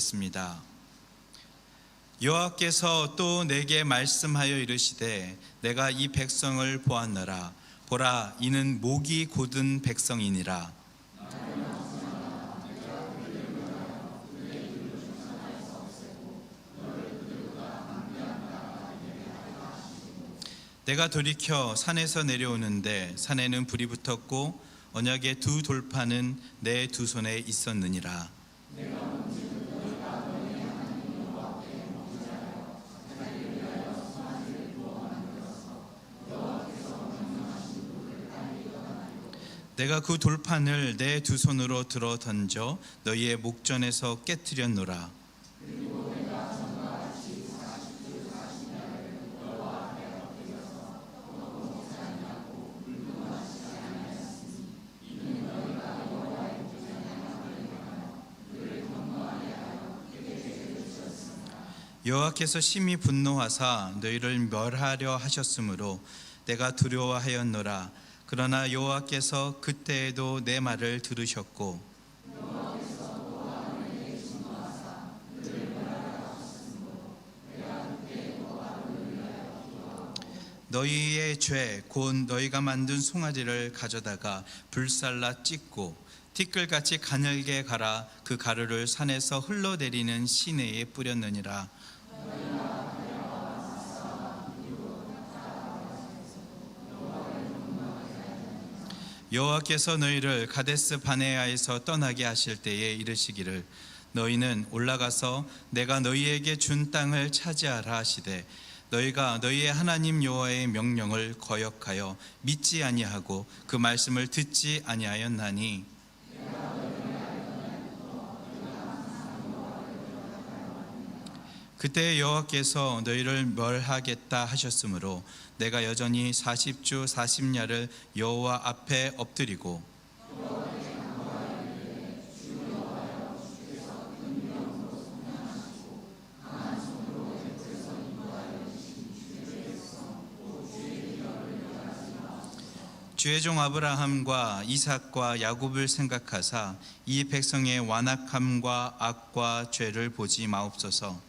습니다. 여호와께서 또 내게 말씀하여 이르시되 내가 이 백성을 보았노라. 보라, 이는 목이 곧은 백성이니라. 내가 돌이켜 산에서 내려오는데 산에는 불이 붙었고 언약의 두 돌판은 내 두 손에 있었느니라. 내가 그 돌판을 내 두 손으로 들어 던져 너희의 목전에서 깨뜨렸노라. 여호와께서 심히 분노하사 너희를 멸하려 하셨으므로 내가 두려워하였노라. 그러나 여호와께서 그때에도 내 말을 들으셨고 너희의 죄 곧 너희가 만든 송아지를 가져다가 불살라 찢고 티끌같이 가늘게 갈아 그 가루를 산에서 흘러내리는 시내에 뿌렸느니라. 여호와께서 너희를 가데스 바네아에서 떠나게 하실 때에 이르시기를 너희는 올라가서 내가 너희에게 준 땅을 차지하라 하시되 너희가 너희의 하나님 여호와의 명령을 거역하여 믿지 아니하고 그 말씀을 듣지 아니하였나니 그때 여호와께서 너희를 멸하겠다 하셨으므로 내가 여전히 40주 40야를 여호와 앞에 엎드리고 주의 종 아브라함과 이삭과 야곱을 생각하사 이 백성의 완악함과 악과 죄를 보지 마옵소서.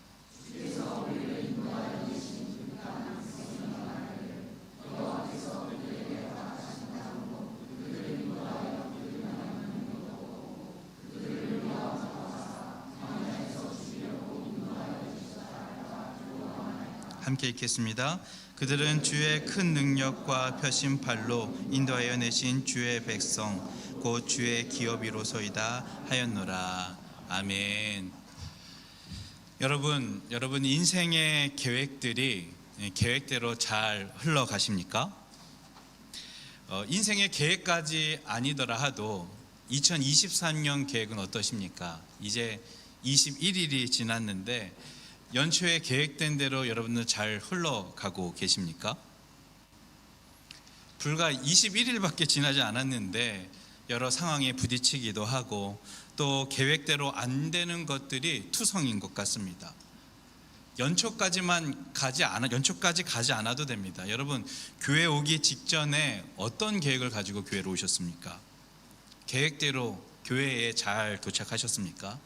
함께 읽겠습니다. 그들은 주의 큰 능력과 펴신 팔로 인도하여 내신 주의 백성 곧 주의 기업이로소이다 하였노라. 아멘. 여러분 인생의 계획들이 계획대로 잘 흘러가십니까? 인생의 계획까지 아니더라 하도 2023년 계획은 어떠십니까? 이제 21일이 지났는데 연초에 계획된 대로 여러분들 잘 흘러가고 계십니까? 불과 21일밖에 지나지 않았는데 여러 상황에 부딪히기도 하고 또 계획대로 안 되는 것들이 투성인 것 같습니다. 연초까지 가지 않아도 됩니다. 여러분, 교회 오기 직전에 어떤 계획을 가지고 교회로 오셨습니까? 계획대로 교회에 잘 도착하셨습니까?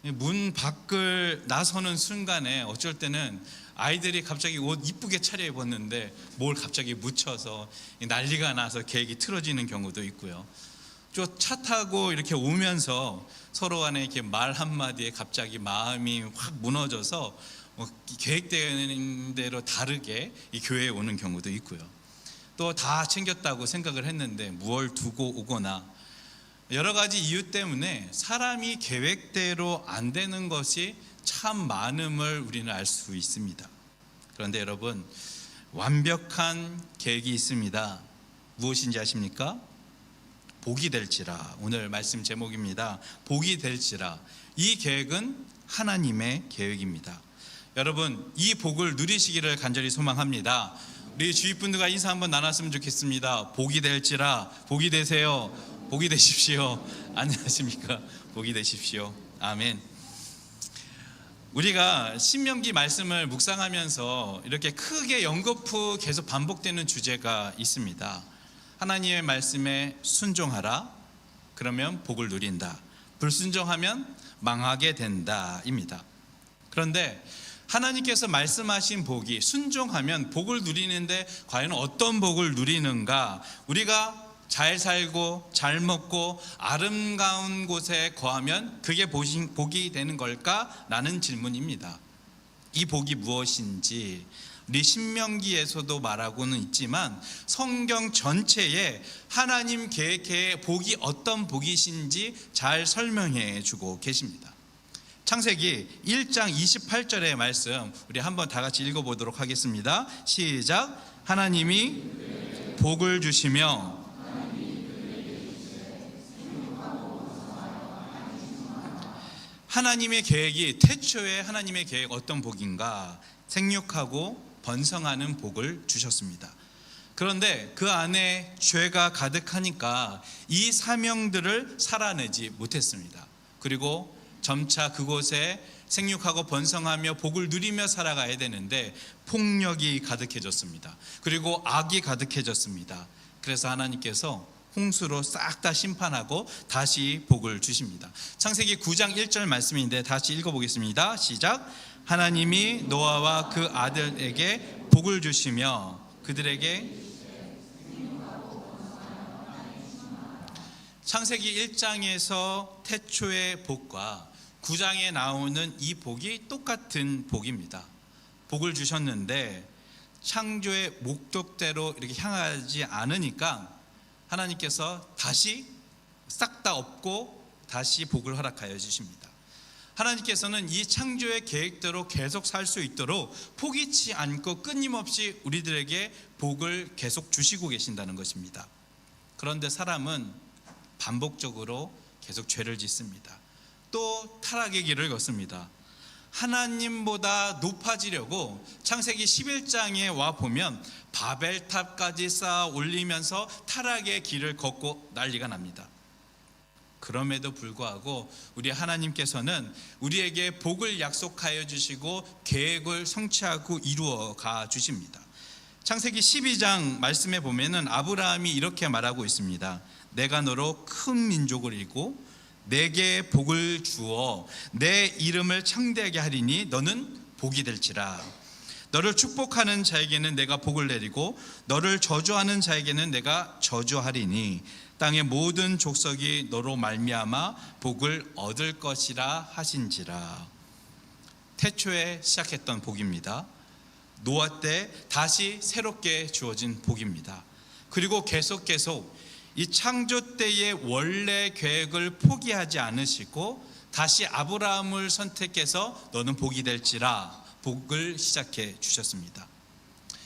문 밖을 나서는 순간에 어쩔 때는 아이들이 갑자기 옷 이쁘게 차려 입었는데 뭘 갑자기 묻혀서 난리가 나서 계획이 틀어지는 경우도 있고요. 또 차 타고 이렇게 오면서 서로 간에 이렇게 말 한마디에 갑자기 마음이 확 무너져서 계획된 대로 다르게 이 교회에 오는 경우도 있고요. 또 다 챙겼다고 생각을 했는데 무얼 두고 오거나 여러 가지 이유 때문에 사람이 계획대로 안 되는 것이 참 많음을 우리는 알 수 있습니다. 그런데 여러분, 완벽한 계획이 있습니다. 무엇인지 아십니까? 복이 될지라. 오늘 말씀 제목입니다. 복이 될지라. 이 계획은 하나님의 계획입니다. 여러분, 이 복을 누리시기를 간절히 소망합니다. 우리 주위 분들과 인사 한번 나눴으면 좋겠습니다. 복이 될지라. 복이 되세요. 복이 되십시오. 안녕하십니까? 복이 되십시오. 아멘. 우리가 신명기 말씀을 묵상하면서 이렇게 크게 연거푸 계속 반복되는 주제가 있습니다. 하나님의 말씀에 순종하라. 그러면 복을 누린다. 불순종하면 망하게 된다입니다. 그런데 하나님께서 말씀하신 복이 순종하면 복을 누리는데 과연 어떤 복을 누리는가? 우리가 잘 살고 잘 먹고 아름다운 곳에 거하면 그게 복이 되는 걸까? 라는 질문입니다. 이 복이 무엇인지 우리 신명기에서도 말하고는 있지만 성경 전체에 하나님 계획의 복이 어떤 복이신지 잘 설명해 주고 계십니다. 창세기 1장 28절의 말씀 우리 한번 다 같이 읽어보도록 하겠습니다. 시작. 하나님이 복을 주시며 하나님의 계획이 태초에 하나님의 계획 어떤 복인가? 생육하고 번성하는 복을 주셨습니다. 그런데 그 안에 죄가 가득하니까 이 사명들을 살아내지 못했습니다. 그리고 점차 그곳에 생육하고 번성하며 복을 누리며 살아가야 되는데 폭력이 가득해졌습니다. 그리고 악이 가득해졌습니다. 그래서 하나님께서 홍수로 싹 다 심판하고 다시 복을 주십니다. 창세기 9장 1절 말씀인데 다시 읽어보겠습니다. 시작. 하나님이 노아와 그 아들에게 복을 주시며 그들에게 창세기 1장에서 태초의 복과 9장에 나오는 이 복이 똑같은 복입니다. 복을 주셨는데 창조의 목적대로 이렇게 향하지 않으니까 하나님께서 다시 싹 다 엎고 다시 복을 허락하여 주십니다. 하나님께서는 이 창조의 계획대로 계속 살 수 있도록 포기치 않고 끊임없이 우리들에게 복을 계속 주시고 계신다는 것입니다. 그런데 사람은 반복적으로 계속 죄를 짓습니다. 또 타락의 길을 걷습니다. 하나님보다 높아지려고 창세기 11장에 와 보면 바벨탑까지 쌓아 올리면서 타락의 길을 걷고 난리가 납니다. 그럼에도 불구하고 우리 하나님께서는 우리에게 복을 약속하여 주시고 계획을 성취하고 이루어 가 주십니다. 창세기 12장 말씀에 보면은 아브라함이 이렇게 말하고 있습니다. 내가 너로 큰 민족을 이루고 내게 복을 주어 내 이름을 창대하게 하리니 너는 복이 될지라. 너를 축복하는 자에게는 내가 복을 내리고 너를 저주하는 자에게는 내가 저주하리니 땅의 모든 족속이 너로 말미암아 복을 얻을 것이라 하신지라. 태초에 시작했던 복입니다. 노아 때 다시 새롭게 주어진 복입니다. 그리고 계속 이 창조 때의 원래 계획을 포기하지 않으시고 다시 아브라함을 선택해서 너는 복이 될지라 복을 시작해 주셨습니다.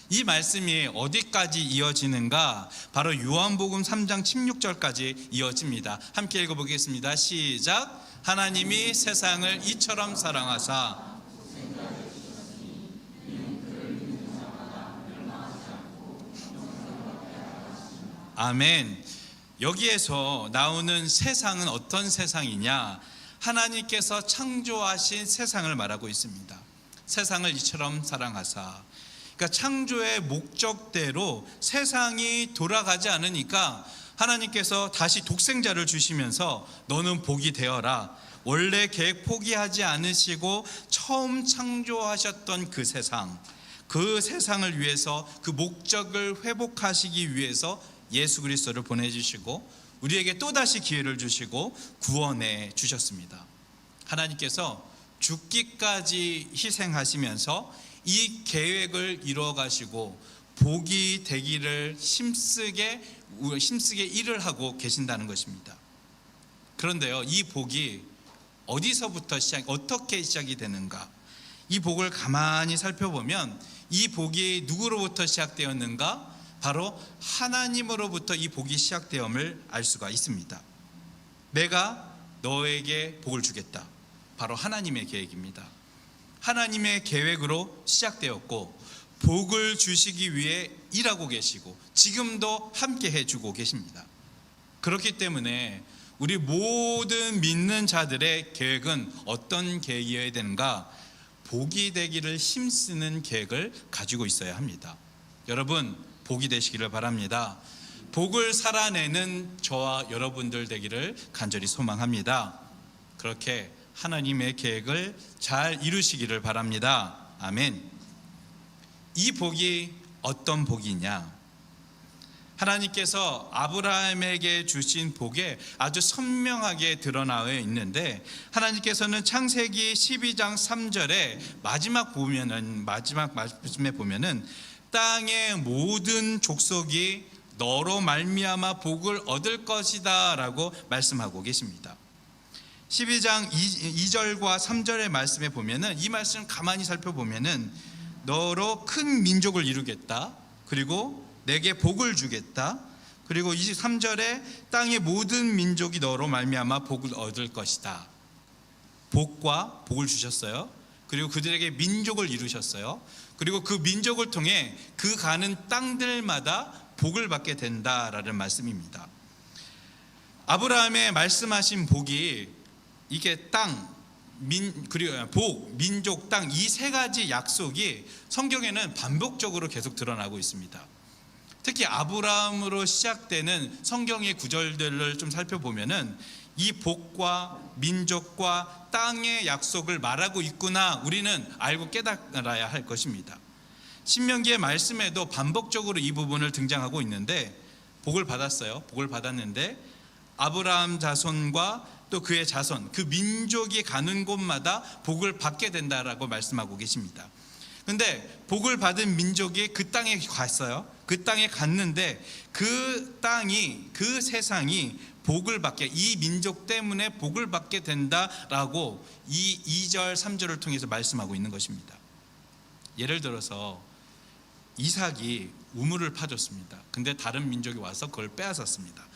이 말씀이 어디까지 이어지는가? 바로 요한복음 3장 16절까지 이어집니다. 함께 읽어보겠습니다. 시작. 하나님이 세상을 이처럼 사랑하사 아멘. 여기에서 나오는 세상은 어떤 세상이냐? 하나님께서 창조하신 세상을 말하고 있습니다. 세상을 이처럼 사랑하사. 그러니까 창조의 목적대로 세상이 돌아가지 않으니까 하나님께서 다시 독생자를 주시면서 너는 복이 되어라. 원래 계획 포기하지 않으시고 처음 창조하셨던 그 세상을 위해서 그 목적을 회복하시기 위해서 예수 그리스도를 보내주시고 우리에게 또다시 기회를 주시고 구원해 주셨습니다. 하나님께서 죽기까지 희생하시면서 이 계획을 이루어 가시고 복이 되기를 힘쓰게 일을 하고 계신다는 것입니다. 그런데요, 이 복이 어디서부터 어떻게 시작이 되는가? 이 복을 가만히 살펴보면 이 복이 누구로부터 시작되었는가? 바로 하나님으로부터 이 복이 시작되었음을 알 수가 있습니다. 내가 너에게 복을 주겠다. 바로 하나님의 계획입니다. 하나님의 계획으로 시작되었고 복을 주시기 위해 일하고 계시고 지금도 함께 해주고 계십니다. 그렇기 때문에 우리 모든 믿는 자들의 계획은 어떤 계획이어야 되는가? 복이 되기를 힘쓰는 계획을 가지고 있어야 합니다. 여러분, 복이 되시기를 바랍니다. 복을 살아내는 저와 여러분들 되기를 간절히 소망합니다. 그렇게 하나님의 계획을 잘 이루시기를 바랍니다. 아멘. 이 복이 어떤 복이냐? 하나님께서 아브라함에게 주신 복에 아주 선명하게 드러나 있는데, 하나님께서는 창세기 12장 3절에 마지막 말씀에 보면은 땅의 모든 족속이 너로 말미암아 복을 얻을 것이다 라고 말씀하고 계십니다. 12장 2절과 3절의 말씀에 보면은, 이 말씀 가만히 살펴보면은 너로 큰 민족을 이루겠다, 그리고 내게 복을 주겠다, 그리고 23절에 땅의 모든 민족이 너로 말미암아 복을 얻을 것이다. 복과 복을 주셨어요. 그리고 그들에게 민족을 이루셨어요. 그리고 그 민족을 통해 그 가는 땅들마다 복을 받게 된다라는 말씀입니다. 아브라함의 말씀하신 복이, 이게 땅, 그리고 복, 민족, 땅, 이 세 가지 약속이 성경에는 반복적으로 계속 드러나고 있습니다. 특히 아브라함으로 시작되는 성경의 구절들을 좀 살펴보면은 이 복과 민족과 땅의 약속을 말하고 있구나, 우리는 알고 깨달아야 할 것입니다. 신명기의 말씀에도 반복적으로 이 부분을 등장하고 있는데, 복을 받았어요. 복을 받았는데 아브라함 자손과 또 그의 자손, 그 민족이 가는 곳마다 복을 받게 된다라고 말씀하고 계십니다. 근데 복을 받은 민족이 그 땅에 갔어요. 그 땅에 갔는데 그 땅이, 그 세상이 복을 받게, 이 민족 때문에 복을 받게 된다라고 이 2절 3절을 통해서 말씀하고 있는 것입니다. 예를 들어서 이삭이 우물을 파줬습니다. 근데 다른 민족이 와서 그걸 빼앗았습니다.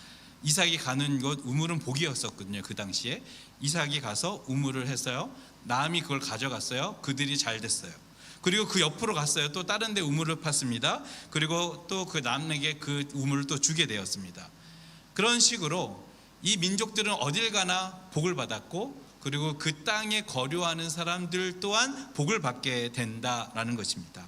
이삭이 가는 곳, 우물은 복이었었거든요. 그 당시에 이삭이 가서 우물을 했어요. 남이 그걸 가져갔어요. 그들이 잘 됐어요. 그리고 그 옆으로 갔어요. 또 다른 데 우물을 팠습니다. 그리고 또 그 남에게 그 우물을 또 주게 되었습니다. 그런 식으로 이 민족들은 어딜 가나 복을 받았고, 그리고 그 땅에 거류하는 사람들 또한 복을 받게 된다라는 것입니다.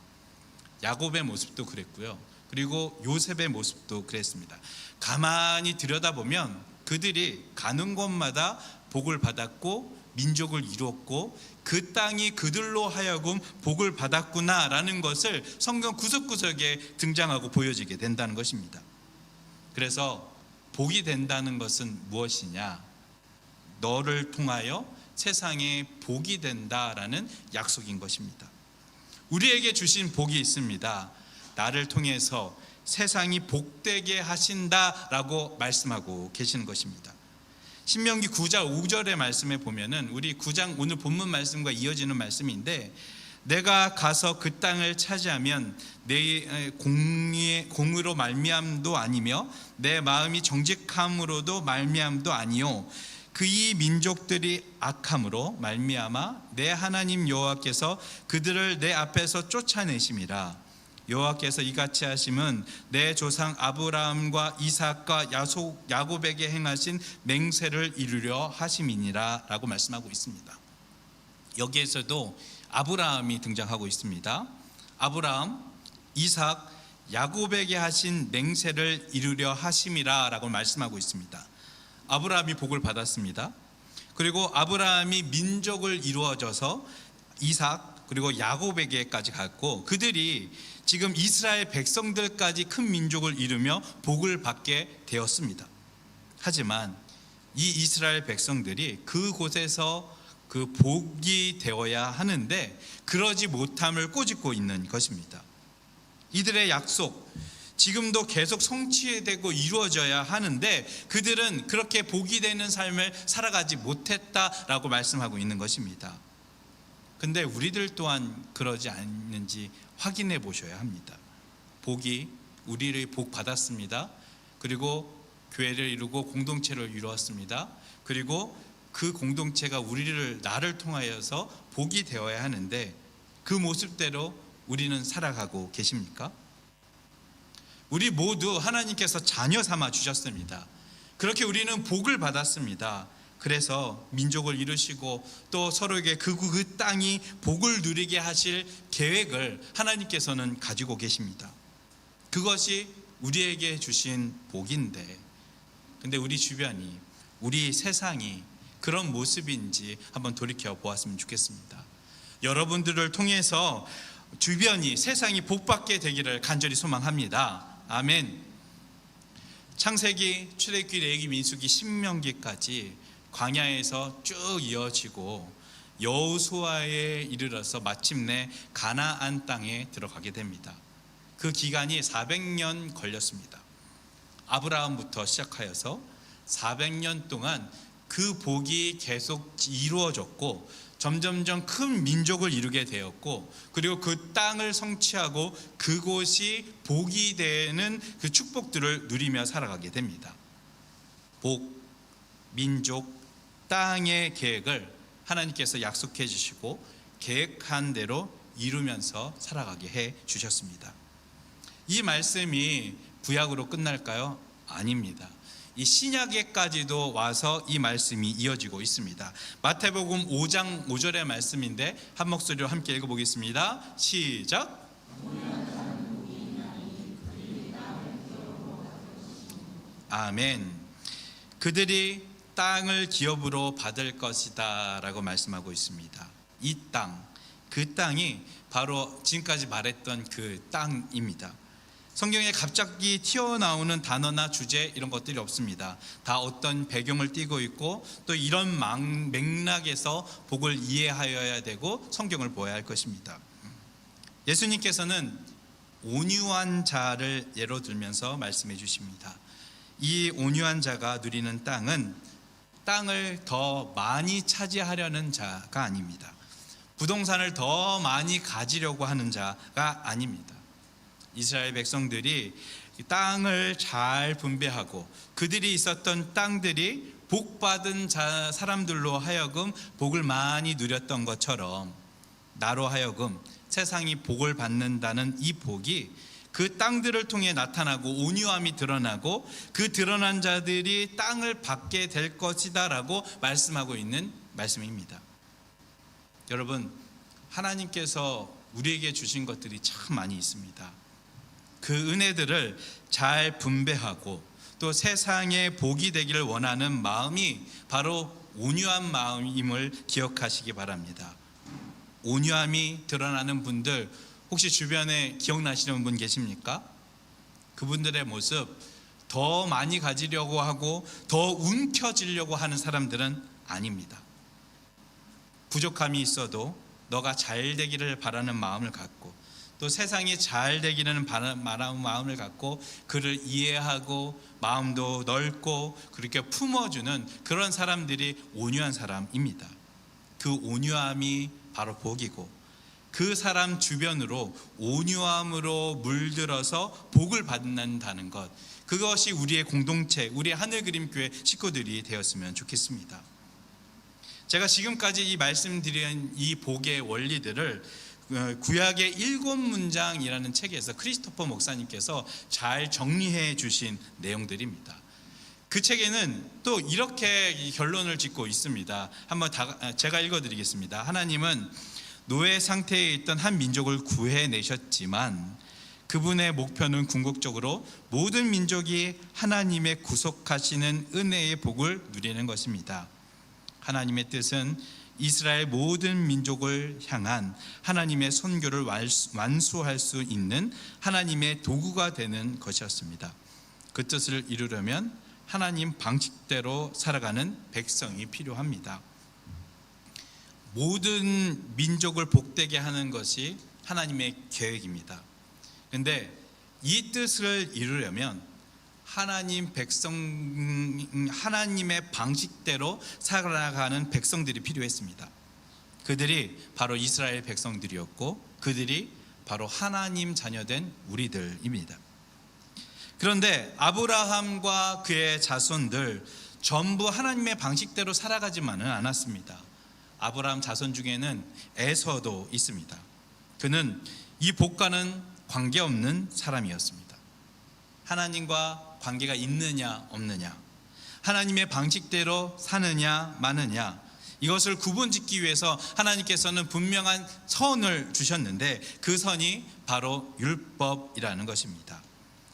야곱의 모습도 그랬고요. 그리고 요셉의 모습도 그랬습니다. 가만히 들여다보면 그들이 가는 곳마다 복을 받았고 민족을 이루었고 그 땅이 그들로 하여금 복을 받았구나라는 것을 성경 구석구석에 등장하고 보여지게 된다는 것입니다. 그래서 복이 된다는 것은 무엇이냐? 너를 통하여 세상에 복이 된다라는 약속인 것입니다. 우리에게 주신 복이 있습니다. 나를 통해서 세상이 복되게 하신다라고 말씀하고 계시는 것입니다. 신명기 9장 5절의 말씀에 보면은, 우리 9장 오늘 본문 말씀과 이어지는 말씀인데, 내가 가서 그 땅을 차지하면 내 공의로 말미암도 아니며 내 마음이 정직함으로도 말미암도 아니요 그 이 민족들이 악함으로 말미암아 내 하나님 여호와께서 그들을 내 앞에서 쫓아내심이라. 여호와께서 이같이 하심은 내 조상 아브라함과 이삭과 야곱에게 행하신 맹세를 이루려 하심이니라 라고 말씀하고 있습니다. 여기에서도 아브라함이 등장하고 있습니다. 아브라함, 이삭, 야곱에게 하신 맹세를 이루려 하심이라 라고 말씀하고 있습니다. 아브라함이 복을 받았습니다. 그리고 아브라함이 민족을 이루어져서 이삭 그리고 야곱에게까지 갔고, 그들이 지금 이스라엘 백성들까지 큰 민족을 이루며 복을 받게 되었습니다. 하지만 이 이스라엘 백성들이 그곳에서 그 복이 되어야 하는데 그러지 못함을 꼬집고 있는 것입니다. 이들의 약속, 지금도 계속 성취되고 이루어져야 하는데 그들은 그렇게 복이 되는 삶을 살아가지 못했다라고 말씀하고 있는 것입니다. 근데 우리들 또한 그러지 않는지 확인해 보셔야 합니다. 복이, 우리를 복 받았습니다. 그리고 교회를 이루고 공동체를 이루었습니다. 그리고 그 공동체가 나를 통하여서 복이 되어야 하는데 그 모습대로 우리는 살아가고 계십니까? 우리 모두 하나님께서 자녀 삼아 주셨습니다. 그렇게 우리는 복을 받았습니다. 그래서 민족을 이루시고 또 서로에게 그 땅이 복을 누리게 하실 계획을 하나님께서는 가지고 계십니다. 그것이 우리에게 주신 복인데, 근데 우리 주변이, 우리 세상이 그런 모습인지 한번 돌이켜 보았으면 좋겠습니다. 여러분들을 통해서 주변이, 세상이 복받게 되기를 간절히 소망합니다. 아멘. 창세기, 출애굽기, 레위기, 민수기, 신명기까지 광야에서 쭉 이어지고 여호수아에 이르러서 마침내 가나안 땅에 들어가게 됩니다. 그 기간이 400년 걸렸습니다. 아브라함부터 시작하여서 400년 동안 그 복이 계속 이루어졌고 점점점 큰 민족을 이루게 되었고, 그리고 그 땅을 성취하고 그곳이 복이 되는 그 축복들을 누리며 살아가게 됩니다. 복, 민족, 땅의 계획을 하나님께서 약속해 주시고 계획한 대로 이루면서 살아가게 해 주셨습니다. 이 말씀이 구약으로 끝날까요? 아닙니다. 이 신약에까지도 와서 이 말씀이 이어지고 있습니다. 마태복음 5장 5절의 말씀인데 한 목소리로 함께 읽어보겠습니다. 시작. 아멘. 그들이 땅을 기업으로 받을 것이다 라고 말씀하고 있습니다. 이 땅, 그 땅이 바로 지금까지 말했던 그 땅입니다. 성경에 갑자기 튀어나오는 단어나 주제 이런 것들이 없습니다. 다 어떤 배경을 띠고 있고 또 이런 맥락에서 복을 이해하여야 되고 성경을 보아야 할 것입니다. 예수님께서는 온유한 자를 예로 들면서 말씀해 주십니다. 이 온유한 자가 누리는 땅을 더 많이 차지하려는 자가 아닙니다. 부동산을 더 많이 가지려고 하는 자가 아닙니다. 이스라엘 백성들이 땅을 잘 분배하고 그들이 있었던 땅들이 복받은 사람들로 하여금 복을 많이 누렸던 것처럼 나로 하여금 세상이 복을 받는다는 이 복이 그 땅들을 통해 나타나고 온유함이 드러나고 그 드러난 자들이 땅을 받게 될 것이다 라고 말씀하고 있는 말씀입니다. 여러분, 하나님께서 우리에게 주신 것들이 참 많이 있습니다. 그 은혜들을 잘 분배하고 또 세상에 복이 되기를 원하는 마음이 바로 온유한 마음임을 기억하시기 바랍니다. 온유함이 드러나는 분들 혹시 주변에 기억나시는 분 계십니까? 그분들의 모습, 더 많이 가지려고 하고 더 움켜쥐려고 하는 사람들은 아닙니다. 부족함이 있어도 너가 잘 되기를 바라는 마음을 갖고 또 세상이 잘 되기를 바라는 마음을 갖고 그를 이해하고 마음도 넓고 그렇게 품어주는 그런 사람들이 온유한 사람입니다. 그 온유함이 바로 복이고 그 사람 주변으로 온유함으로 물들어서 복을 받는다는 것, 그것이 우리의 공동체, 우리의 하늘그림교회 식구들이 되었으면 좋겠습니다. 제가 지금까지 이 말씀드린 이 복의 원리들을 구약의 7문장이라는 책에서 크리스토퍼 목사님께서 잘 정리해 주신 내용들입니다. 그 책에는 또 이렇게 결론을 짓고 있습니다. 한번 제가 읽어드리겠습니다. 하나님은 노예 상태에 있던 한 민족을 구해내셨지만 그분의 목표는 궁극적으로 모든 민족이 하나님의 구속하시는 은혜의 복을 누리는 것입니다. 하나님의 뜻은 이스라엘 모든 민족을 향한 하나님의 선교를 완수할 수 있는 하나님의 도구가 되는 것이었습니다. 그 뜻을 이루려면 하나님 방식대로 살아가는 백성이 필요합니다. 모든 민족을 복되게 하는 것이 하나님의 계획입니다. 그런데 이 뜻을 이루려면 하나님의 방식대로 살아가는 백성들이 필요했습니다. 그들이 바로 이스라엘 백성들이었고 그들이 바로 하나님 자녀된 우리들입니다. 그런데 아브라함과 그의 자손들 전부 하나님의 방식대로 살아가지만은 않았습니다. 아브라함 자손 중에는 에서도 있습니다. 그는 이 복과는 관계없는 사람이었습니다. 하나님과 관계가 있느냐 없느냐, 하나님의 방식대로 사느냐 마느냐, 이것을 구분짓기 위해서 하나님께서는 분명한 선을 주셨는데 그 선이 바로 율법이라는 것입니다.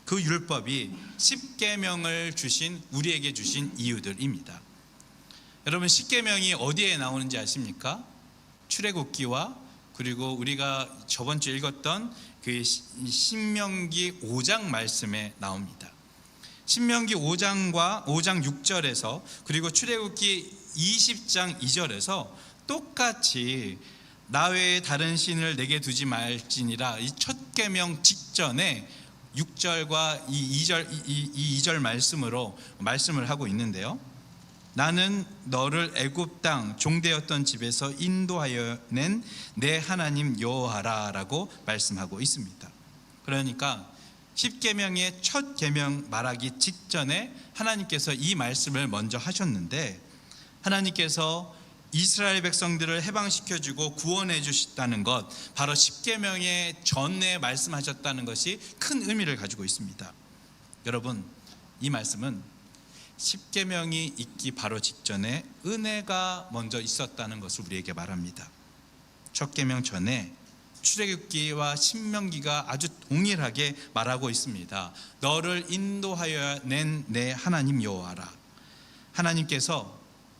그 율법이 10계명을 주신 우리에게 주신 이유들입니다. 여러분 십계명이 어디에 나오는지 아십니까? 출애굽기와 그리고 우리가 저번 주에 읽었던 그 신명기 5장 말씀에 나옵니다. 신명기 5장 6절에서 그리고 출애굽기 20장 2절에서 똑같이 나 외에 다른 신을 내게 두지 말지니라, 이 첫 계명 직전에 6절과 이 2절 말씀으로 말씀을 하고 있는데요. 나는 너를 애굽 땅 종되었던 집에서 인도하여 낸 내 하나님 여호와라라고 말씀하고 있습니다. 그러니까 십계명의 첫 계명 말하기 직전에 하나님께서 이 말씀을 먼저 하셨는데, 하나님께서 이스라엘 백성들을 해방시켜주고 구원해 주셨다는 것, 바로 십계명의 전에 말씀하셨다는 것이 큰 의미를 가지고 있습니다. 여러분, 이 말씀은 십계명이 있기 바로 직전에 은혜가 먼저 있었다는 것을 우리에게 말합니다. 첫 계명 전에 출애굽기와 신명기가 아주 동일하게 말하고 있습니다. 너를 인도하여 낸 내 하나님 여호와라. 하나님께서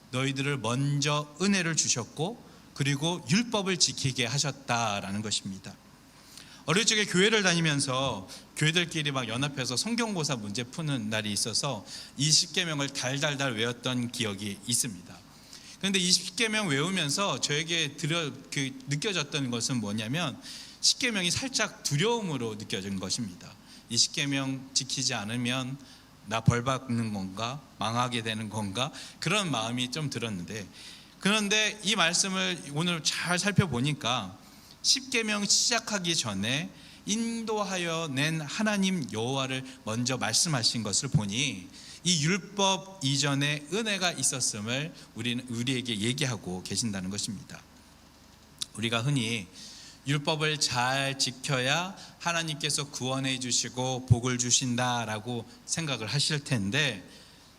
너희들을 먼저 은혜를 주셨고 그리고 율법을 지키게 하셨다라는 것입니다. 어릴 적에 교회를 다니면서 교회들끼리 막 연합해서 성경고사 문제 푸는 날이 있어서 이 십계명을 달달달 외웠던 기억이 있습니다. 그런데 이 십계명 외우면서 저에게 느껴졌던 것은 뭐냐면, 십계명이 살짝 두려움으로 느껴진 것입니다. 이 십계명 지키지 않으면 나 벌 받는 건가? 망하게 되는 건가? 그런 마음이 좀 들었는데, 그런데 이 말씀을 오늘 잘 살펴보니까 십계명 시작하기 전에 인도하여 낸 하나님 여호와를 먼저 말씀하신 것을 보니 이 율법 이전에 은혜가 있었음을 우리에게 얘기하고 계신다는 것입니다. 우리가 흔히 율법을 잘 지켜야 하나님께서 구원해 주시고 복을 주신다라고 생각을 하실 텐데,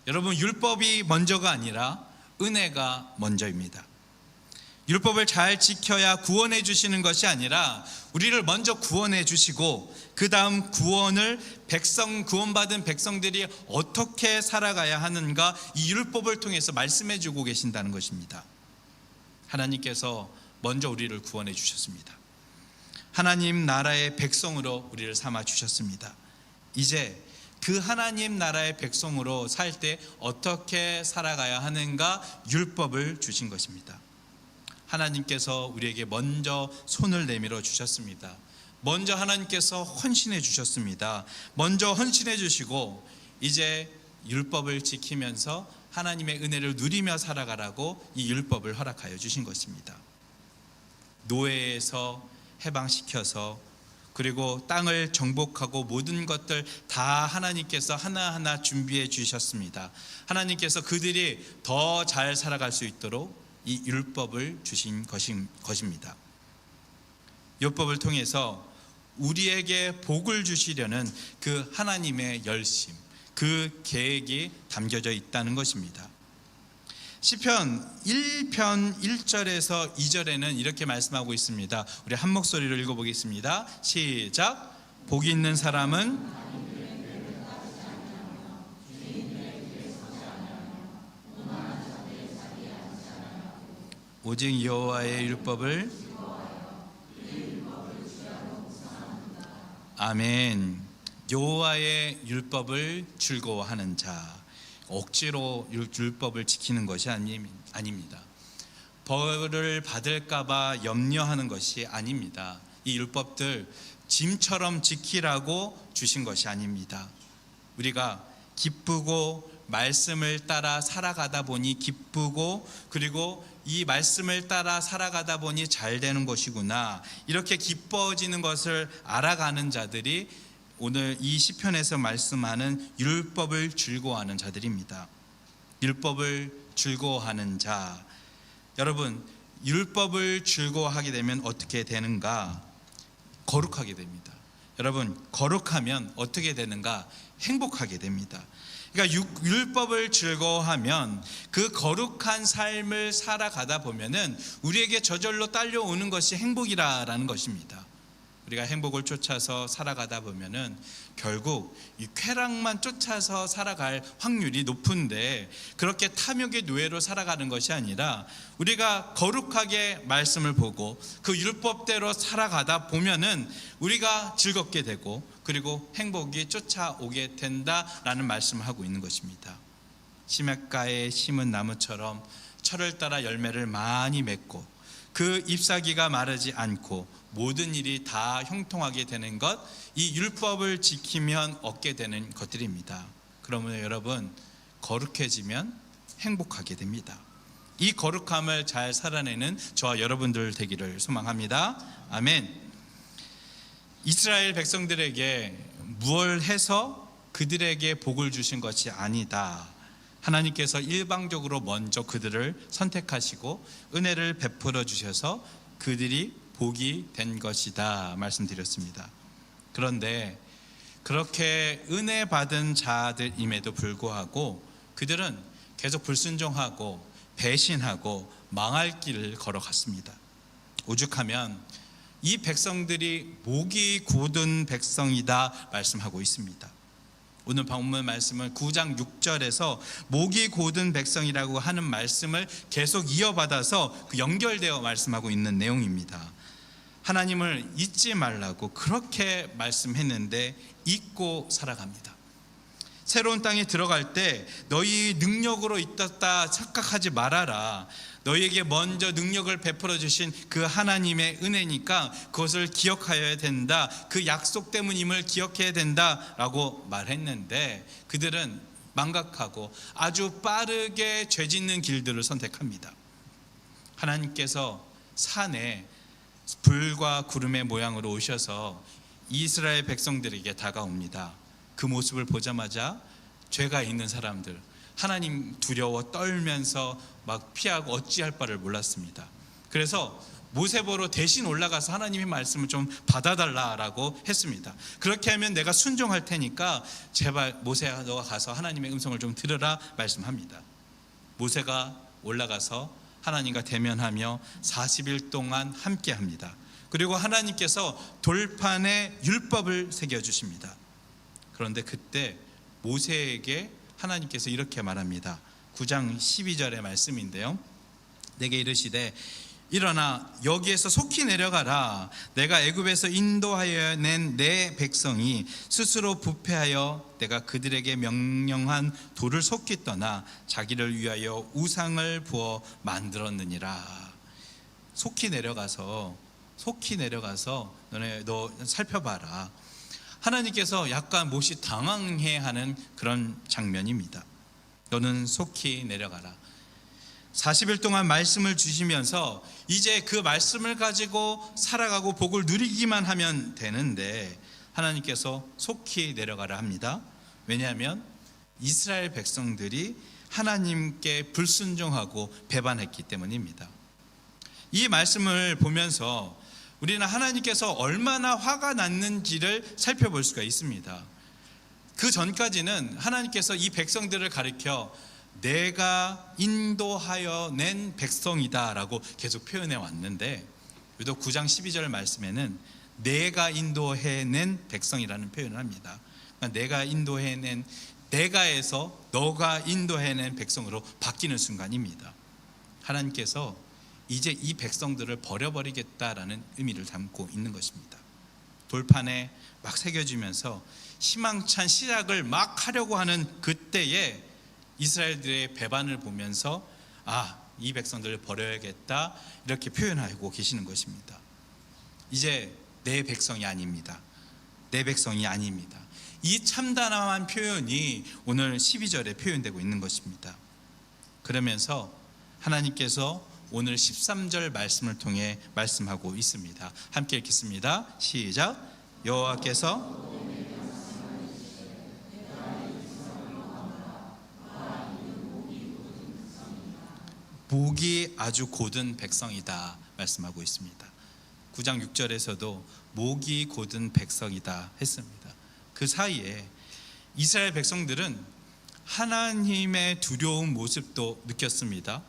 여러분, 율법이 먼저가 아니라 은혜가 먼저입니다. 율법을 잘 지켜야 구원해 주시는 것이 아니라 우리를 먼저 구원해 주시고 그 다음 구원받은 백성들이 어떻게 살아가야 하는가, 이 율법을 통해서 말씀해 주고 계신다는 것입니다. 하나님께서 먼저 우리를 구원해 주셨습니다. 하나님 나라의 백성으로 우리를 삼아 주셨습니다. 이제 그 하나님 나라의 백성으로 살 때 어떻게 살아가야 하는가, 율법을 주신 것입니다. 하나님께서 우리에게 먼저 손을 내밀어 주셨습니다. 먼저 하나님께서 헌신해 주셨습니다. 먼저 헌신해 주시고 이제 율법을 지키면서 하나님의 은혜를 누리며 살아가라고 이 율법을 허락하여 주신 것입니다. 노예에서 해방시켜서 그리고 땅을 정복하고 모든 것들 다 하나님께서 하나하나 준비해 주셨습니다. 하나님께서 그들이 더 잘 살아갈 수 있도록 이 율법을 주신 것입니다. 율법을 통해서 우리에게 복을 주시려는 그 하나님의 열심, 그 계획이 담겨져 있다는 것입니다. 시편 1편 1절에서 2절에는 이렇게 말씀하고 있습니다. 우리 한 목소리로 읽어보겠습니다. 시작. 복 있는 사람은 오직 여호와의 율법을, 아멘. 여호와의 율법을 즐거워하는 자, 억지로 율법을 지키는 것이 아닙니다. 벌을 받을까봐 염려하는 것이 아닙니다. 이 율법들 짐처럼 지키라고 주신 것이 아닙니다. 우리가 기쁘고 말씀을 따라 살아가다 보니 기쁘고, 그리고 이 말씀을 따라 살아가다 보니 잘 되는 것이구나, 이렇게 기뻐지는 것을 알아가는 자들이 오늘 이 시편에서 말씀하는 율법을 즐거워하는 자들입니다. 율법을 즐거워하는 자, 여러분, 율법을 즐거워하게 되면 어떻게 되는가? 거룩하게 됩니다. 여러분, 거룩하면 어떻게 되는가? 행복하게 됩니다. 그러니까 율법을 즐거워하면 그 거룩한 삶을 살아가다 보면은 우리에게 저절로 딸려오는 것이 행복이라는 것입니다. 우리가 행복을 쫓아서 살아가다 보면은 결국 이 쾌락만 쫓아서 살아갈 확률이 높은데, 그렇게 탐욕의 노예로 살아가는 것이 아니라 우리가 거룩하게 말씀을 보고 그 율법대로 살아가다 보면은 우리가 즐겁게 되고 그리고 행복이 쫓아오게 된다라는 말씀을 하고 있는 것입니다. 시냇가에 심은 나무처럼 철을 따라 열매를 많이 맺고 그 잎사귀가 마르지 않고 모든 일이 다 형통하게 되는 것, 이 율법을 지키면 얻게 되는 것들입니다. 그러면 여러분, 거룩해지면 행복하게 됩니다. 이 거룩함을 잘 살아내는 저와 여러분들 되기를 소망합니다. 아멘. 이스라엘 백성들에게 무엇을 해서 그들에게 복을 주신 것이 아니다. 하나님께서 일방적으로 먼저 그들을 선택하시고 은혜를 베풀어 주셔서 그들이 복이 된 것이다 말씀드렸습니다. 그런데 그렇게 은혜 받은 자들임에도 불구하고 그들은 계속 불순종하고 배신하고 망할 길을 걸어갔습니다. 오죽하면 이 백성들이 목이 곧은 백성이다 말씀하고 있습니다. 오늘 본문 말씀은 9장 6절에서 목이 곧은 백성이라고 하는 말씀을 계속 이어받아서 연결되어 말씀하고 있는 내용입니다. 하나님을 잊지 말라고 그렇게 말씀했는데 잊고 살아갑니다. 새로운 땅에 들어갈 때 너희 능력으로 있었다 착각하지 말아라. 너희에게 먼저 능력을 베풀어 주신 그 하나님의 은혜니까 그것을 기억하여야 된다. 그 약속 때문임을 기억해야 된다라고 말했는데 그들은 망각하고 아주 빠르게 죄 짓는 길들을 선택합니다. 하나님께서 산에 불과 구름의 모양으로 오셔서 이스라엘 백성들에게 다가옵니다. 그 모습을 보자마자 죄가 있는 사람들, 하나님 두려워 떨면서 막 피하고 어찌할 바를 몰랐습니다. 그래서 모세보로 대신 올라가서 하나님의 말씀을 좀 받아달라라고 했습니다. 그렇게 하면 내가 순종할 테니까 제발 모세야 너가 가서 하나님의 음성을 좀 들으라 말씀합니다. 모세가 올라가서 하나님과 대면하며 40일 동안 함께합니다. 그리고 하나님께서 돌판에 율법을 새겨주십니다. 그런데 그때 모세에게 하나님께서 이렇게 말합니다. 9장 12절의 말씀인데요. 내게 이르시되 일어나 여기에서 속히 내려가라. 내가 애굽에서 인도하여 낸 내 백성이 스스로 부패하여 내가 그들에게 명령한 돌을 속히 떠나 자기를 위하여 우상을 부어 만들었느니라. 속히 내려가서 너 살펴봐라. 하나님께서 약간 몹시 당황해하는 그런 장면입니다. 너는 속히 내려가라. 40일 동안 말씀을 주시면서 이제 그 말씀을 가지고 살아가고 복을 누리기만 하면 되는데 하나님께서 속히 내려가라 합니다. 왜냐하면 이스라엘 백성들이 하나님께 불순종하고 배반했기 때문입니다. 이 말씀을 보면서 우리는 하나님께서 얼마나 화가 났는지를 살펴볼 수가 있습니다. 그 전까지는 하나님께서 이 백성들을 가리켜 내가 인도하여 낸 백성이다 라고 계속 표현해 왔는데 유독 9장 12절 말씀에는 내가 인도해낸 백성이라는 표현을 합니다. 그러니까 내가 인도해낸, 내가에서 너가 인도해낸 백성으로 바뀌는 순간입니다. 하나님께서 이제 이 백성들을 버려버리겠다라는 의미를 담고 있는 것입니다. 돌판에 막 새겨지면서 희망찬 시작을 막 하려고 하는 그때에 이스라엘들의 배반을 보면서 이 백성들을 버려야겠다 이렇게 표현하고 계시는 것입니다. 이제 내 백성이 아닙니다. 내 백성이 아닙니다. 이 참담한 표현이 오늘 12절에 표현되고 있는 것입니다. 그러면서 하나님께서 오늘 13절 말씀을 통해 말씀하고 있습니다. 함께 읽겠습니다. 시작. 여호와께서 목이 아주 곧은 백성이다 말씀하고 있습니다. 9장 6절에서도 목이 곧은 백성이다 했습니다. 그 사이에 이스라엘 백성들은 하나님의 두려운 모습도 느꼈습니다.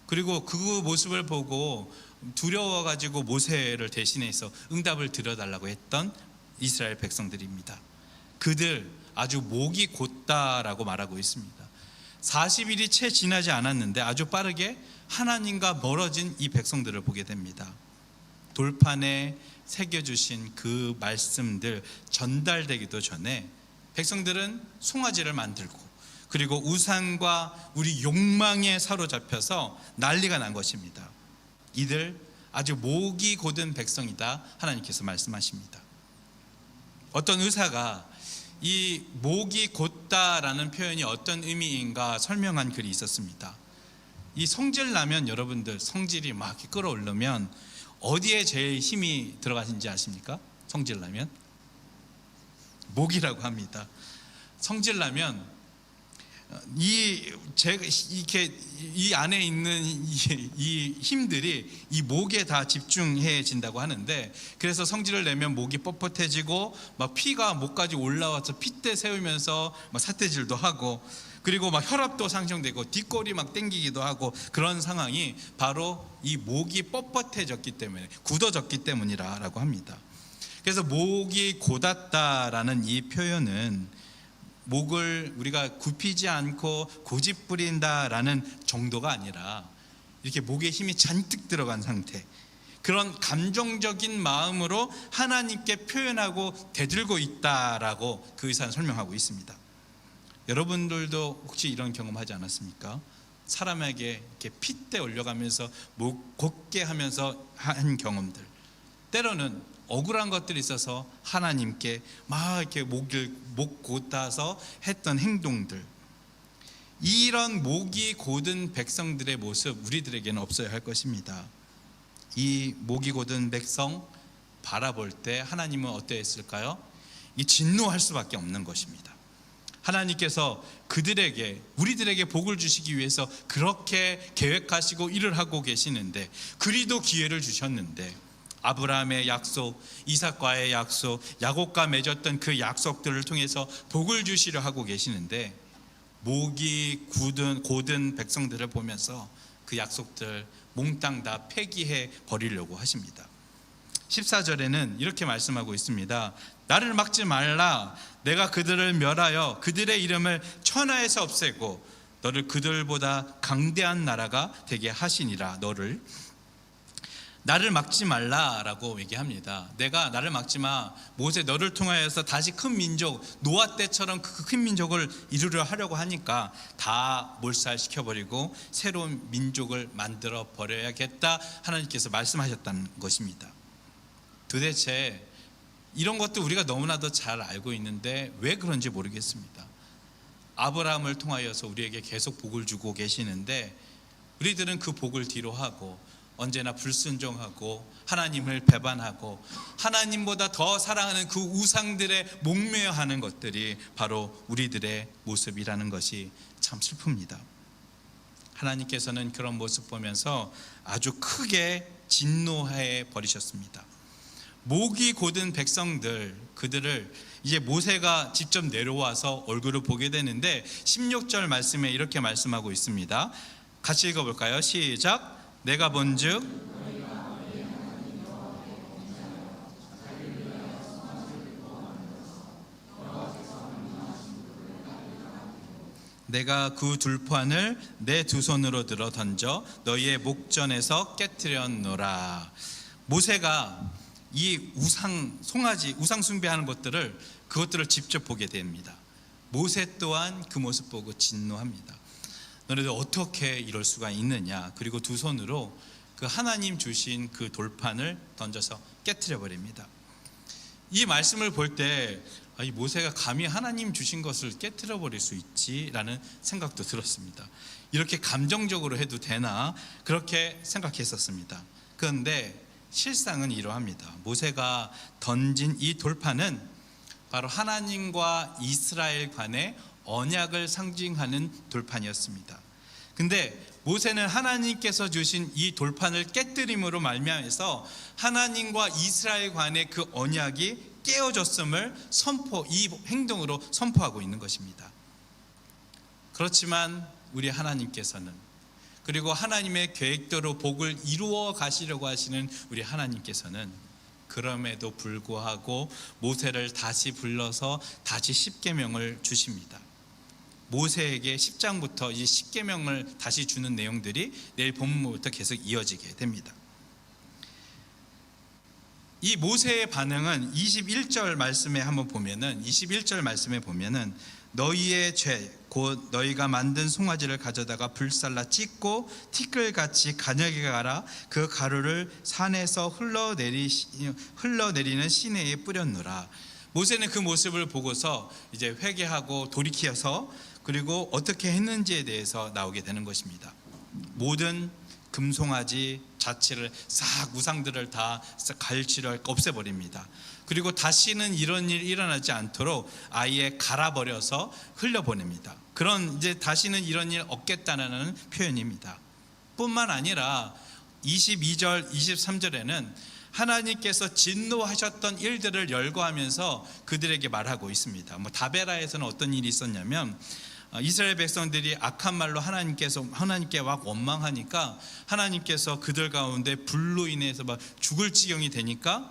그리고 그 모습을 보고 두려워가지고 모세를 대신해서 응답을 드려달라고 했던 이스라엘 백성들입니다. 그들 아주 목이 곧다라고 말하고 있습니다. 40일이 채 지나지 않았는데 아주 빠르게 하나님과 멀어진 이 백성들을 보게 됩니다. 돌판에 새겨주신 그 말씀들 전달되기도 전에 백성들은 송아지를 만들고, 그리고 우상과 우리 욕망에 사로잡혀서 난리가 난 것입니다. 이들 아주 목이 곧은 백성이다, 하나님께서 말씀하십니다. 어떤 의사가 이 목이 곧다라는 표현이 어떤 의미인가 설명한 글이 있었습니다. 이 성질 나면, 여러분들 성질이 막 이렇게 끌어오르면 어디에 제일 힘이 들어가는지 아십니까? 성질 나면 목이라고 합니다. 성질 나면 이 안에 있는 이 힘들이 이 목에 다 집중해진다고 하는데, 그래서 성질을 내면 목이 뻣뻣해지고 막 피가 목까지 올라와서 핏대 세우면서 막 사태질도 하고, 그리고 막 혈압도 상승되고 뒷골이 막 땡기기도 하고, 그런 상황이 바로 이 목이 뻣뻣해졌기 때문에, 굳어졌기 때문이라고 합니다. 그래서 목이 곧았다라는 이 표현은 목을 우리가 굽히지 않고 고집부린다라는 정도가 아니라 이렇게 목에 힘이 잔뜩 들어간 상태, 그런 감정적인 마음으로 하나님께 표현하고 대들고 있다라고 그 의사는 설명하고 있습니다. 여러분들도 혹시 이런 경험하지 않았습니까? 사람에게 이렇게 핏대 올려가면서 목 곧게 하면서 한 경험들, 때로는 억울한 것들이 있어서 하나님께 막 이렇게 목 곧아서 했던 행동들, 이런 목이 곧은 백성들의 모습 우리들에게는 없어야 할 것입니다. 이 목이 곧은 백성 바라볼 때 하나님은 어떠했을까요? 이 진노할 수밖에 없는 것입니다. 하나님께서 그들에게, 우리들에게 복을 주시기 위해서 그렇게 계획하시고 일을 하고 계시는데, 그리도 기회를 주셨는데, 아브라함의 약속, 이삭과의 약속, 야곱과 맺었던 그 약속들을 통해서 복을 주시려 하고 계시는데, 목이 곧은 백성들을 보면서 그 약속들 몽땅 다 폐기해 버리려고 하십니다. 14절에는 이렇게 말씀하고 있습니다. 나를 막지 말라. 내가 그들을 멸하여 그들의 이름을 천하에서 없애고 너를 그들보다 강대한 나라가 되게 하시니라. 나를 막지 말라라고 얘기합니다. 내가 나를 막지 마. 모세 너를 통하여서 다시 큰 민족, 노아 때처럼 그 큰 민족을 이루려 하려고 하니까 다 몰살시켜버리고 새로운 민족을 만들어 버려야겠다, 하나님께서 말씀하셨다는 것입니다. 도대체 이런 것도 우리가 너무나도 잘 알고 있는데 왜 그런지 모르겠습니다. 아브라함을 통하여서 우리에게 계속 복을 주고 계시는데, 우리들은 그 복을 뒤로하고 언제나 불순종하고 하나님을 배반하고 하나님보다 더 사랑하는 그 우상들의 목매어하는 것들이 바로 우리들의 모습이라는 것이 참 슬픕니다. 하나님께서는 그런 모습 보면서 아주 크게 진노해 버리셨습니다. 목이 곧은 백성들, 그들을 이제 모세가 직접 내려와서 얼굴을 보게 되는데, 16절 말씀에 이렇게 말씀하고 있습니다. 같이 읽어볼까요? 시작. 내가 본즉 내가 그 둘판을 내 두 손으로 들어 던져 너희의 목전에서 깨뜨렸노라. 모세가 이 송아지, 우상 숭배하는 그것들을 직접 보게 됩니다. 모세 또한 그 모습 보고 진노합니다. 너네들 어떻게 이럴 수가 있느냐. 그리고 두 손으로 그 하나님 주신 그 돌판을 던져서 깨트려 버립니다. 이 말씀을 볼 때 이 모세가 감히 하나님 주신 것을 깨트려 버릴 수 있지라는 생각도 들었습니다. 이렇게 감정적으로 해도 되나, 그렇게 생각했었습니다. 그런데 실상은 이러합니다. 모세가 던진 이 돌판은 바로 하나님과 이스라엘 간의 언약을 상징하는 돌판이었습니다. 근데 모세는 하나님께서 주신 이 돌판을 깨뜨림으로 말미암아서 하나님과 이스라엘 간의 그 언약이 깨어졌음을 이 행동으로 선포하고 있는 것입니다. 그렇지만 우리 하나님께서는 그리고 하나님의 계획대로 복을 이루어 가시려고 하시는 우리 하나님께서는 그럼에도 불구하고 모세를 다시 불러서 다시 십계명을 주십니다. 모세에게 10장부터 이 십계명을 다시 주는 내용들이 내일 본문부터 계속 이어지게 됩니다. 이 모세의 반응은 21절 말씀에 한번 보면은, 21절 말씀에 보면은 너희의 죄 곧 너희가 만든 송아지를 가져다가 불살라 찢고 티끌같이 가늘게 갈아 그 가루를 산에서 흘러내리는 시내에 뿌렸노라. 모세는 그 모습을 보고서 이제 회개하고 돌이켜서 그리고 어떻게 했는지에 대해서 나오게 되는 것입니다. 모든 금송아지 자체를 싹 우상들을 다 갈치를 없애버립니다. 그리고 다시는 이런 일이 일어나지 않도록 아예 갈아버려서 흘려보냅니다. 그런 이제 다시는 이런 일 없겠다는 표현입니다. 뿐만 아니라 22절, 23절에는 하나님께서 진노하셨던 일들을 열거하면서 그들에게 말하고 있습니다. 다베라에서는 어떤 일이 있었냐면, 이스라엘 백성들이 악한 말로 하나님께 막 원망하니까 하나님께서 그들 가운데 불로 인해서 막 죽을 지경이 되니까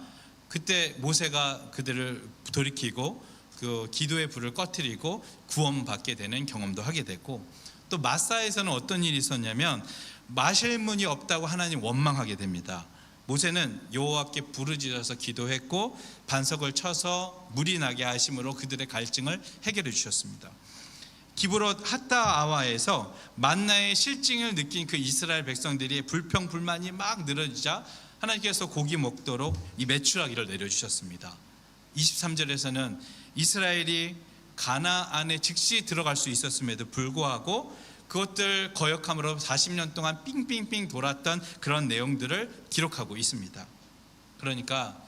그때 모세가 그들을 돌이키고 그 기도의 불을 꺼뜨리고 구원받게 되는 경험도 하게 되고, 또 마사에서는 어떤 일이 있었냐면 마실 문이 없다고 하나님 원망하게 됩니다. 모세는 여호와께 부르짖어서 기도했고 반석을 쳐서 물이 나게 하심으로 그들의 갈증을 해결해 주셨습니다. 기브롯 핫다아와에서 만나의 실증을 느낀 그 이스라엘 백성들이 불평불만이 막 늘어지자 하나님께서 고기 먹도록 이 메추라기를 내려주셨습니다. 23절에서는 이스라엘이 가나안에 즉시 들어갈 수 있었음에도 불구하고 그것들 거역함으로 40년 동안 삥삥삥 돌았던 그런 내용들을 기록하고 있습니다. 그러니까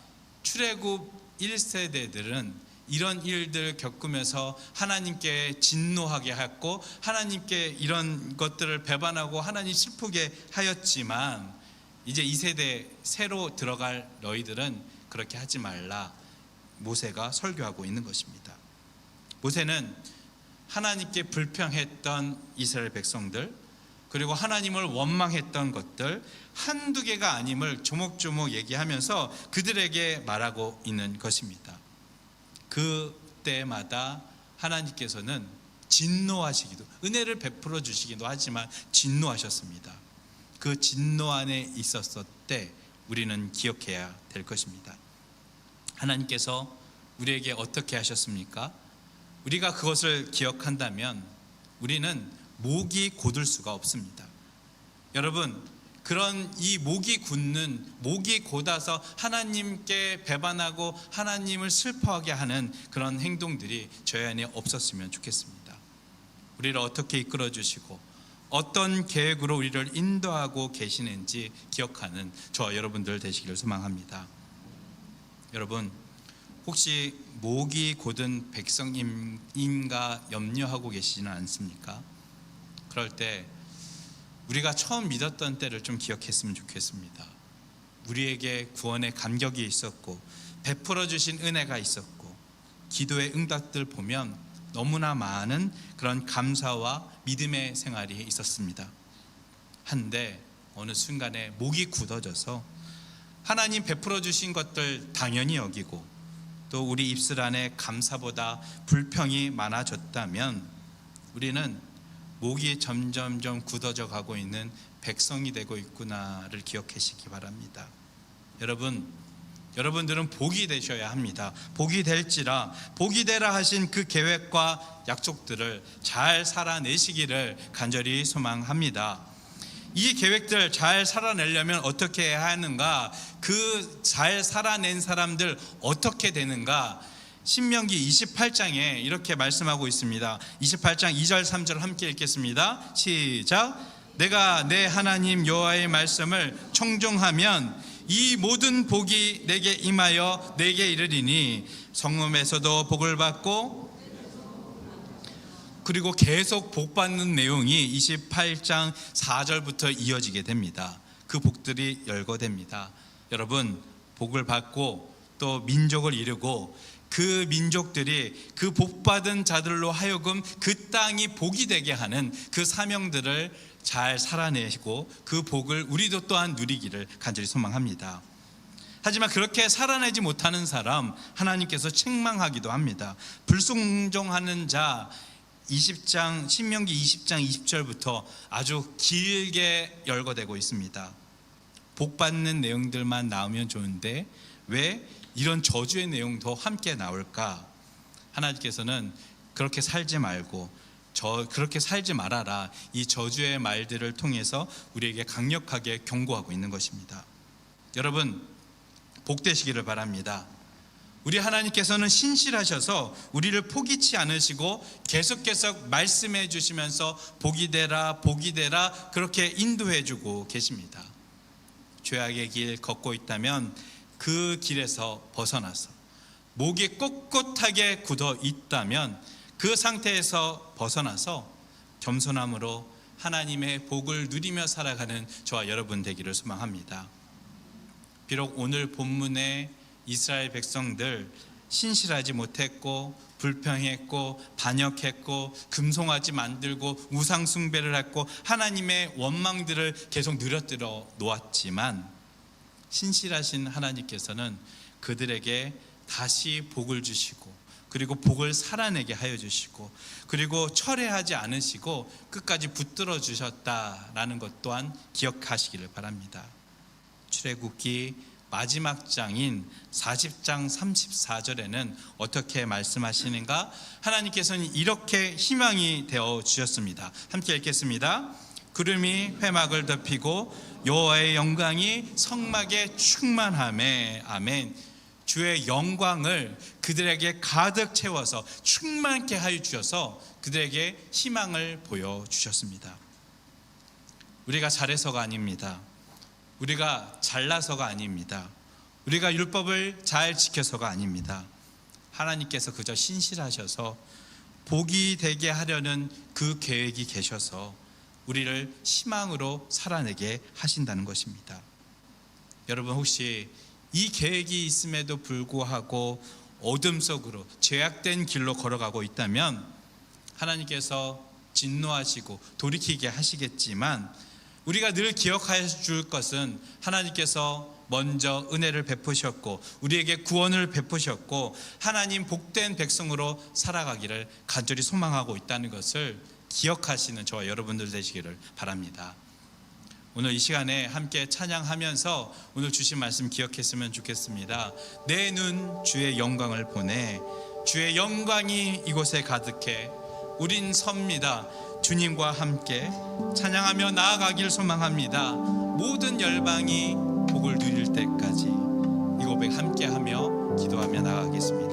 출애굽 1세대들은 이런 일들을 겪으면서 하나님께 진노하게 했고 하나님께 이런 것들을 배반하고 하나님 슬프게 하였지만, 이제 이 세대 새로 들어갈 너희들은 그렇게 하지 말라 모세가 설교하고 있는 것입니다. 모세는 하나님께 불평했던 이스라엘 백성들, 그리고 하나님을 원망했던 것들 한두 개가 아님을 조목조목 얘기하면서 그들에게 말하고 있는 것입니다. 그때마다 하나님께서는 진노하시기도, 은혜를 베풀어 주시기도 하지만 진노하셨습니다. 그 진노 안에 있었을 때 우리는 기억해야 될 것입니다. 하나님께서 우리에게 어떻게 하셨습니까? 우리가 그것을 기억한다면 우리는 목이 곧을 수가 없습니다. 여러분, 그런 이 목이 곧아서 하나님께 배반하고 하나님을 슬퍼하게 하는 그런 행동들이 저희 안에 없었으면 좋겠습니다. 우리를 어떻게 이끌어 주시고 어떤 계획으로 우리를 인도하고 계시는지 기억하는 저와 여러분들 되시기를 소망합니다. 여러분, 혹시 목이 곧은 백성인가 염려하고 계시지는 않습니까? 그럴 때 우리가 처음 믿었던 때를 좀 기억했으면 좋겠습니다. 우리에게 구원의 감격이 있었고 베풀어 주신 은혜가 있었고 기도의 응답들 보면 너무나 많은 그런 감사와 믿음의 생활이 있었습니다. 한데 어느 순간에 목이 굳어져서 하나님 베풀어 주신 것들 당연히 여기고 또 우리 입술 안에 감사보다 불평이 많아졌다면 우리는 목이 점점점 굳어져 가고 있는 백성이 되고 있구나를 기억하시기 바랍니다. 여러분들은 복이 되셔야 합니다. 복이 될지라, 복이 되라 하신 그 계획과 약속들을 잘 살아내시기를 간절히 소망합니다. 이 계획들 잘 살아내려면 어떻게 해야 하는가? 그 잘 살아낸 사람들 어떻게 되는가? 신명기 28장에 이렇게 말씀하고 있습니다. 28장 2절 3절 함께 읽겠습니다. 시작. 내가 내 하나님 여호와의 말씀을 청종하면 이 모든 복이 내게 임하여 내게 이르리니 성읍에서도 복을 받고, 그리고 계속 복 받는 내용이 28장 4절부터 이어지게 됩니다. 그 복들이 열거됩니다. 여러분, 복을 받고 또 민족을 이루고 그 민족들이 그 복받은 자들로 하여금 그 땅이 복이 되게 하는 그 사명들을 잘 살아내고 그 복을 우리도 또한 누리기를 간절히 소망합니다. 하지만 그렇게 살아내지 못하는 사람 하나님께서 책망하기도 합니다. 불순종하는 자 20장 신명기 20장 20절부터 아주 길게 열거되고 있습니다. 복 받는 내용들만 나오면 좋은데 왜 이런 저주의 내용도 함께 나올까? 하나님께서는 그렇게 살지 말고 그렇게 살지 말아라, 이 저주의 말들을 통해서 우리에게 강력하게 경고하고 있는 것입니다. 여러분, 복되시기를 바랍니다. 우리 하나님께서는 신실하셔서 우리를 포기치 않으시고 계속 말씀해 주시면서 복이 되라 복이 되라 그렇게 인도해 주고 계십니다. 죄악의 길 걷고 있다면 그 길에서 벗어나서, 목이 꼿꼿하게 굳어 있다면 그 상태에서 벗어나서 겸손함으로 하나님의 복을 누리며 살아가는 저와 여러분 되기를 소망합니다. 비록 오늘 본문에 이스라엘 백성들 신실하지 못했고 불평했고 반역했고 금송아지 만들고 우상 숭배를 했고 하나님의 원망들을 계속 늘어뜨려 놓았지만 신실하신 하나님께서는 그들에게 다시 복을 주시고 그리고 복을 살아내게 하여 주시고 그리고 철회하지 않으시고 끝까지 붙들어 주셨다라는 것 또한 기억하시기를 바랍니다. 출애굽기 마지막 장인 40장 34절에는 어떻게 말씀하시는가? 하나님께서는 이렇게 희망이 되어 주셨습니다. 함께 읽겠습니다. 구름이 회막을 덮이고 여호와의 영광이 성막에 충만하매. 아멘. 주의 영광을 그들에게 가득 채워서 충만케 하여 주셔서 그들에게 희망을 보여주셨습니다. 우리가 잘해서가 아닙니다. 우리가 잘나서가 아닙니다. 우리가 율법을 잘 지켜서가 아닙니다. 하나님께서 그저 신실하셔서 복이 되게 하려는 그 계획이 계셔서 우리를 희망으로 살아내게 하신다는 것입니다. 여러분, 혹시 이 계획이 있음에도 불구하고 어둠 속으로 죄악된 길로 걸어가고 있다면 하나님께서 진노하시고 돌이키게 하시겠지만 우리가 늘 기억해 줄 것은 하나님께서 먼저 은혜를 베푸셨고 우리에게 구원을 베푸셨고 하나님 복된 백성으로 살아가기를 간절히 소망하고 있다는 것을 기억하시는 저와 여러분들 되시기를 바랍니다. 오늘 이 시간에 함께 찬양하면서 오늘 주신 말씀 기억했으면 좋겠습니다. 내 눈 주의 영광을 보내. 주의 영광이 이곳에 가득해. 우린 섭니다. 주님과 함께 찬양하며 나아가길 소망합니다. 모든 열방이 복을 누릴 때까지 이 고백 함께하며 기도하며 나아가겠습니다.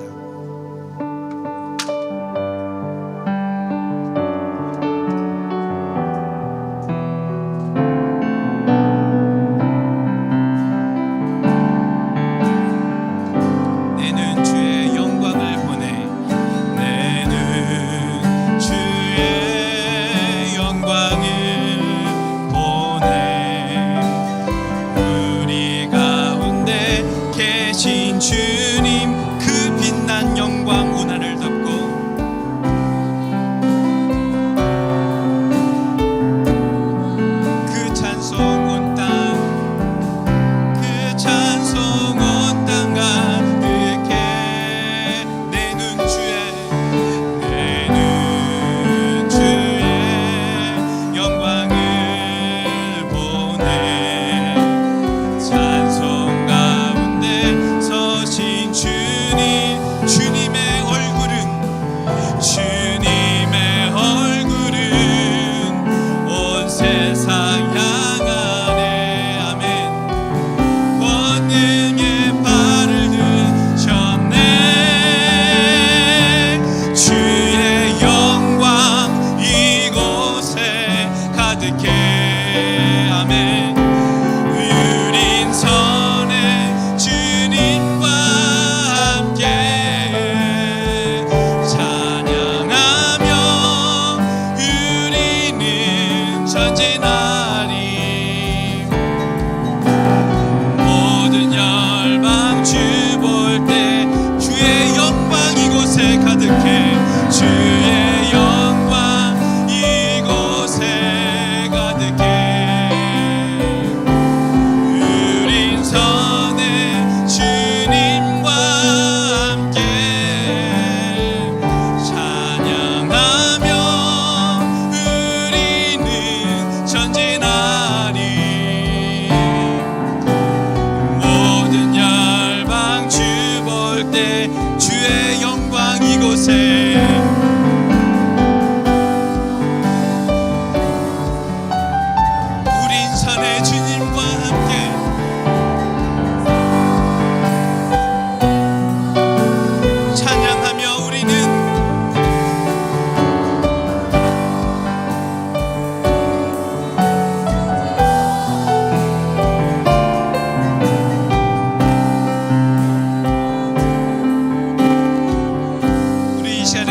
주님 그 빛 가운데 주의 영광 이곳에 우린 선의 주님과 함께 찬양하며 우리는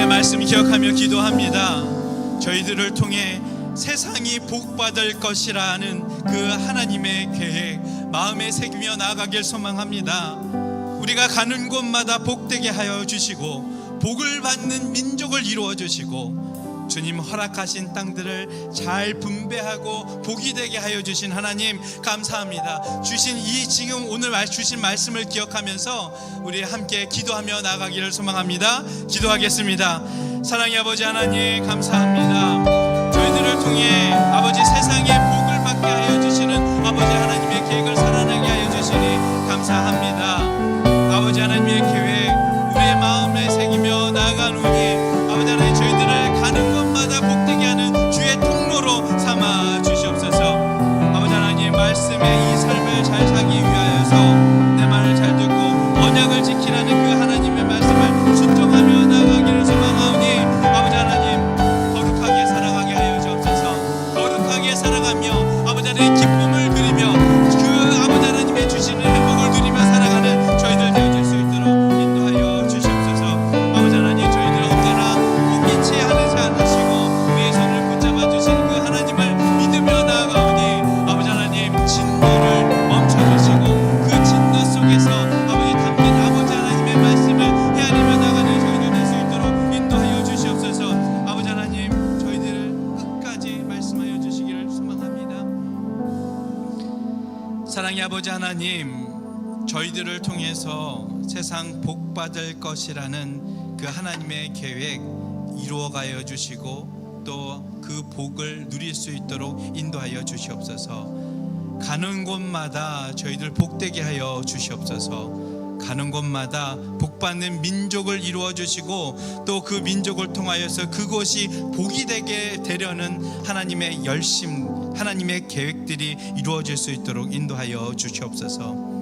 말씀 기억하며 기도합니다. 저희들을 통해 세상이 복받을 것이라는 그 하나님의 계획 마음에 새기며 나아가길 소망합니다. 우리가 가는 곳마다 복되게 하여 주시고 복을 받는 민족을 이루어 주시고 주님 허락하신 땅들을 잘 분배하고 복이 되게 하여 주신 하나님 감사합니다. 주신 이 지금 오늘 주신 말씀을 기억하면서 우리 함께 기도하며 나아가기를 소망합니다. 기도하겠습니다. 사랑의 아버지 하나님 감사합니다. 저희들을 통해 아버지 세상에 복을 받게 하여 주시는 아버지 하나님의 계획을 살아나게 하여 주시니 감사합니다. 아버지 하나님의 계획 우리의 마음에 새기며 나아가노니 아버지 하나님 저희들을 가는 곳마다 복되게 하는 주의 통로로 삼아 주시옵소서. 아버지 하나님 말씀에 이 삶을 잘 살기 위하여서 내 말을 잘 듣고 언약을 지키라는 그 하나님의 말씀을 순종하며 나아가기를 소망하오니 아버지 하나님 거룩하게 살아가게 하여 주옵소서. 거룩하게 살아가며 아버지 하나님 기쁨을 누리며 그 아버지 하나님의 주시는 행복을 누리며 살아가는 저희들 되어질 수 있도록 인도하여 주시옵소서. 아버지 하나님 저희들 언제나 포기치 않으시고 우리의 손을 붙잡아 주신 그 하나님을 믿으며 나아가오니 아버지 하나님 진노를 멈춰주시고 그 진노 속에서 아버지 담긴 아버지 하나님의 말씀을 헤아리며 나가는 저희들 될 수 있도록 인도하여 주시옵소서. 아버지 하나님 저희들을 끝까지 말씀하여 주시기를 소망합니다. 사랑의 아버지 하나님 저희들을 통해서 세상 복받을 것이라는 그 하나님의 계획 이루어가여 주시고 또 그 복을 누릴 수 있도록 인도하여 주시옵소서. 가는 곳마다 저희들 복되게 하여 주시옵소서. 가는 곳마다 복받는 민족을 이루어 주시고 또 그 민족을 통하여서 그곳이 복이 되게 되려는 하나님의 열심 하나님의 계획들이 이루어질 수 있도록 인도하여 주시옵소서.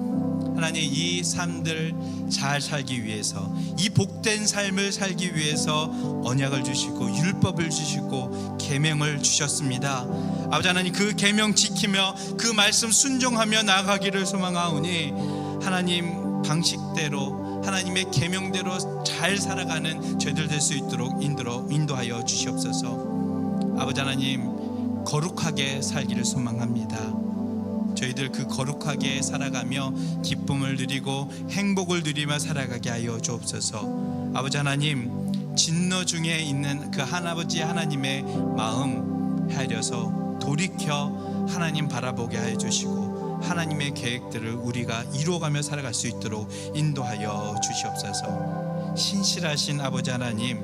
하나님 이 삶들 잘 살기 위해서 이 복된 삶을 살기 위해서 언약을 주시고 율법을 주시고 계명을 주셨습니다. 아버지 하나님 그 계명 지키며 그 말씀 순종하며 나아가기를 소망하오니 하나님 방식대로 하나님의 계명대로 잘 살아가는 저희들 될 수 있도록 인도하여 주시옵소서. 아버지 하나님 거룩하게 살기를 소망합니다. 저희들 그 거룩하게 살아가며 기쁨을 누리고 행복을 누리며 살아가게 하여 주옵소서. 아버지 하나님 진노 중에 있는 그 할아버지 하나님의 마음 헤아려서 돌이켜 하나님 바라보게 하여 주시고 하나님의 계획들을 우리가 이루어가며 살아갈 수 있도록 인도하여 주시옵소서. 신실하신 아버지 하나님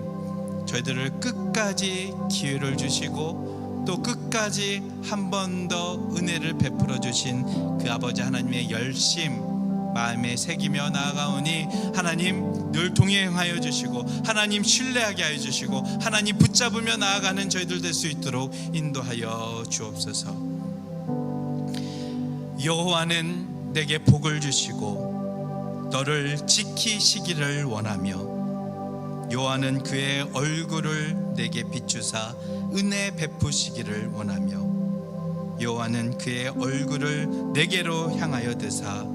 저희들을 끝까지 기회를 주시고 또 끝까지 한 번 더 은혜를 베풀어 주신 그 아버지 하나님의 열심 마음에 새기며 나아가오니 하나님 늘 동행하여 주시고 하나님 신뢰하게 하여 주시고 하나님 붙잡으며 나아가는 저희들 될 수 있도록 인도하여 주옵소서. 여호와는 내게 복을 주시고 너를 지키시기를 원하며 여호와는 그의 얼굴을 내게 비추사 은혜 베푸시기를 원하며 여호와는 그의 얼굴을 내게로 향하여 드사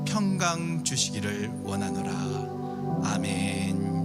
평강 주시기를 원하노라. 아멘.